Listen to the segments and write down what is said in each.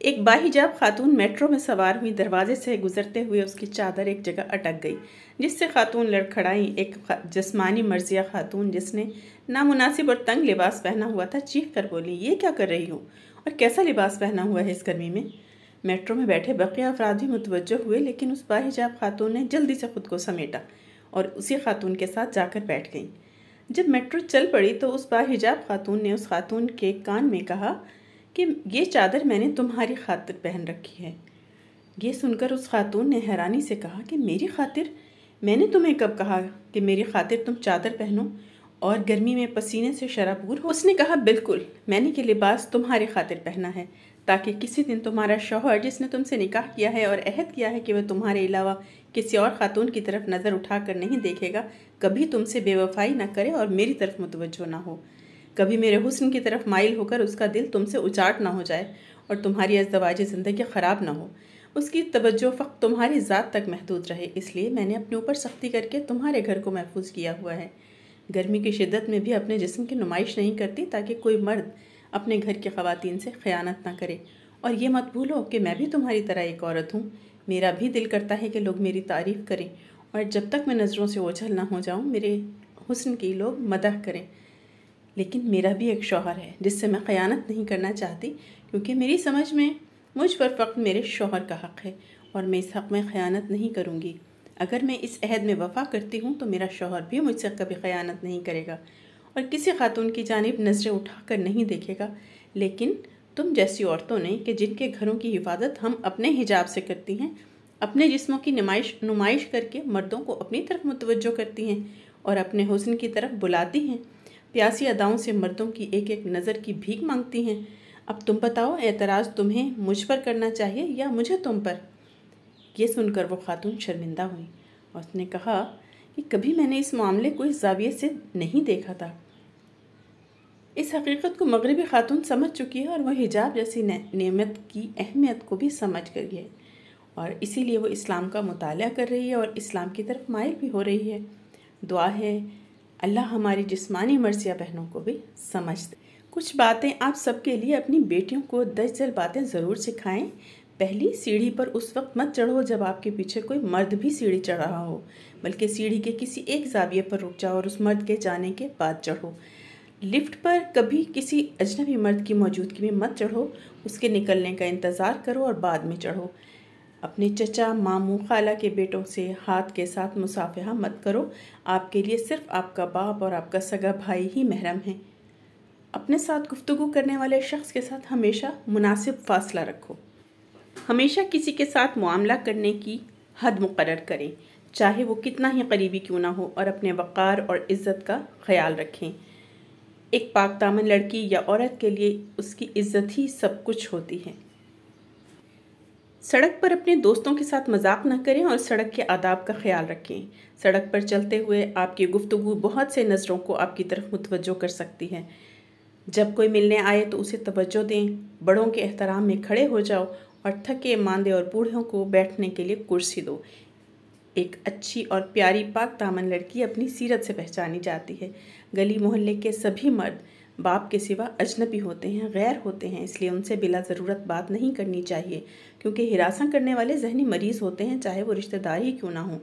ایک باحجاب خاتون میٹرو میں سوار ہوئی، دروازے سے گزرتے ہوئے اس کی چادر ایک جگہ اٹک گئی، جس سے خاتون لڑکھڑائی۔ ایک جسمانی مرضیہ خاتون جس نے نامناسب اور تنگ لباس پہنا ہوا تھا چیخ کر بولی، یہ کیا کر رہی ہو اور کیسا لباس پہنا ہوا ہے اس گرمی میں؟ میٹرو میں بیٹھے بقیہ افراد بھی متوجہ ہوئے، لیکن اس باحجاب خاتون نے جلدی سے خود کو سمیٹا اور اسی خاتون کے ساتھ جا کر بیٹھ گئیں۔ جب میٹرو چل پڑی تو اس باحجاب خاتون نے اس خاتون کے کان میں کہا کہ یہ چادر میں نے تمہاری خاطر پہن رکھی ہے۔ یہ سن کر اس خاتون نے حیرانی سے کہا کہ میری خاطر؟ میں نے تمہیں کب کہا کہ میری خاطر تم چادر پہنو اور گرمی میں پسینے سے شرابور ہو؟ اس نے کہا، بالکل، میں نے یہ لباس تمہاری خاطر پہنا ہے تاکہ کسی دن تمہارا شوہر جس نے تم سے نکاح کیا ہے اور عہد کیا ہے کہ وہ تمہارے علاوہ کسی اور خاتون کی طرف نظر اٹھا کر نہیں دیکھے گا، کبھی تم سے بے وفائی نہ کرے اور میری طرف متوجہ نہ ہو، کبھی میرے حسن کی طرف مائل ہو کر اس کا دل تم سے اچاٹ نہ ہو جائے اور تمہاری ازدواجی زندگی خراب نہ ہو، اس کی توجہ فقط تمہاری ذات تک محدود رہے۔ اس لیے میں نے اپنے اوپر سختی کر کے تمہارے گھر کو محفوظ کیا ہوا ہے۔ گرمی کی شدت میں بھی اپنے جسم کی نمائش نہیں کرتی تاکہ کوئی مرد اپنے گھر کی خواتین سے خیانت نہ کرے۔ اور یہ مت بھولو کہ میں بھی تمہاری طرح ایک عورت ہوں، میرا بھی دل کرتا ہے کہ لوگ میری تعریف کریں اور جب تک میں نظروں سے اوجھل نہ ہو جاؤں میرے حسن کی لوگ مدح کریں، لیکن میرا بھی ایک شوہر ہے جس سے میں خیانت نہیں کرنا چاہتی، کیونکہ میری سمجھ میں مجھ پر فقط میرے شوہر کا حق ہے اور میں اس حق میں خیانت نہیں کروں گی۔ اگر میں اس عہد میں وفا کرتی ہوں تو میرا شوہر بھی مجھ سے کبھی خیانت نہیں کرے گا اور کسی خاتون کی جانب نظریں اٹھا کر نہیں دیکھے گا، لیکن تم جیسی عورتوں نے کہ جن کے گھروں کی حفاظت ہم اپنے حجاب سے کرتی ہیں، اپنے جسموں کی نمائش کر کے مردوں کو اپنی طرف متوجہ کرتی ہیں اور اپنے حسن کی طرف بلاتی ہیں، پیاسی اداؤں سے مردوں کی ایک ایک نظر کی بھیک مانگتی ہیں۔ اب تم بتاؤ، اعتراض تمہیں مجھ پر کرنا چاہیے یا مجھے تم پر؟ یہ سن کر وہ خاتون شرمندہ ہوئی اور اس نے کہا کہ کبھی میں نے اس معاملے کو اس زاویے سے نہیں دیکھا تھا۔ اس حقیقت کو مغربی خاتون سمجھ چکی ہے اور وہ حجاب جیسی نعمت کی اہمیت کو بھی سمجھ گئی ہے اور اسی لیے وہ اسلام کا مطالعہ کر رہی ہے اور اسلام کی طرف مائل بھی ہو رہی ہے۔ دعا ہے اللہ ہماری جسمانی مرضیہ بہنوں کو بھی سمجھ دے۔ کچھ باتیں آپ سب کے لیے اپنی بیٹیوں کو 10 ذیل باتیں ضرور سکھائیں۔ پہلی، سیڑھی پر اس وقت مت چڑھو جب آپ کے پیچھے کوئی مرد بھی سیڑھی چڑھ رہا ہو، بلکہ سیڑھی کے کسی ایک زاویے پر رک جاؤ اور اس مرد کے جانے کے بعد چڑھو۔ لفٹ پر کبھی کسی اجنبی مرد کی موجودگی میں مت چڑھو، اس کے نکلنے کا انتظار کرو اور بعد میں چڑھو۔ اپنے چچا، ماموں، خالہ کے بیٹوں سے ہاتھ کے ساتھ مصافحہ مت کرو، آپ کے لیے صرف آپ کا باپ اور آپ کا سگا بھائی ہی محرم ہیں۔ اپنے ساتھ گفتگو کرنے والے شخص کے ساتھ ہمیشہ مناسب فاصلہ رکھو۔ ہمیشہ کسی کے ساتھ معاملہ کرنے کی حد مقرر کریں، چاہے وہ کتنا ہی قریبی کیوں نہ ہو، اور اپنے وقار اور عزت کا خیال رکھیں۔ ایک پاک دامن لڑکی یا عورت کے لیے اس کی عزت ہی سب کچھ ہوتی ہے۔ سڑک پر اپنے دوستوں کے ساتھ مذاق نہ کریں اور سڑک کے آداب کا خیال رکھیں۔ سڑک پر چلتے ہوئے آپ کی گفتگو بہت سے نظروں کو آپ کی طرف متوجہ کر سکتی ہے۔ جب کوئی ملنے آئے تو اسے توجہ دیں، بڑوں کے احترام میں کھڑے ہو جاؤ اور تھکے ماندے اور بوڑھوں کو بیٹھنے کے لیے کرسی دو۔ ایک اچھی اور پیاری پاک دامن لڑکی اپنی سیرت سے پہچانی جاتی ہے۔ گلی محلے کے سبھی مرد باپ کے سوا اجنبی ہوتے ہیں، غیر ہوتے ہیں، اس لیے ان سے بلا ضرورت بات نہیں کرنی چاہیے، کیونکہ ہراساں کرنے والے ذہنی مریض ہوتے ہیں، چاہے وہ رشتہ دار ہی کیوں نہ ہوں۔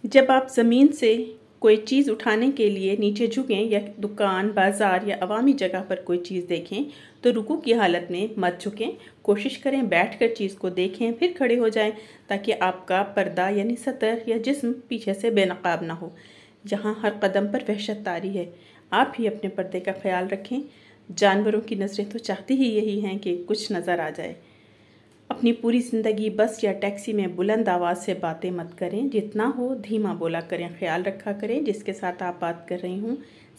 جب آپ زمین سے کوئی چیز اٹھانے کے لیے نیچے جھکیں یا دکان، بازار یا عوامی جگہ پر کوئی چیز دیکھیں تو رکوع کی حالت میں مت جھکیں، کوشش کریں بیٹھ کر چیز کو دیکھیں پھر کھڑے ہو جائیں تاکہ آپ کا پردہ یعنی سطر یا جسم پیچھے سے بے نقاب نہ ہو۔ یہاں ہر قدم پر وحشت طاری ہے، آپ ہی اپنے پردے کا خیال رکھیں۔ جانوروں کی نظریں تو چاہتی ہی یہی ہیں کہ کچھ نظر آ جائے۔ اپنی پوری زندگی بس یا ٹیکسی میں بلند آواز سے باتیں مت کریں، جتنا ہو دھیما بولا کریں، خیال رکھا کریں جس کے ساتھ آپ بات کر رہی ہوں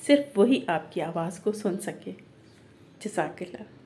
صرف وہی آپ کی آواز کو سن سکے۔ جزاک اللہ۔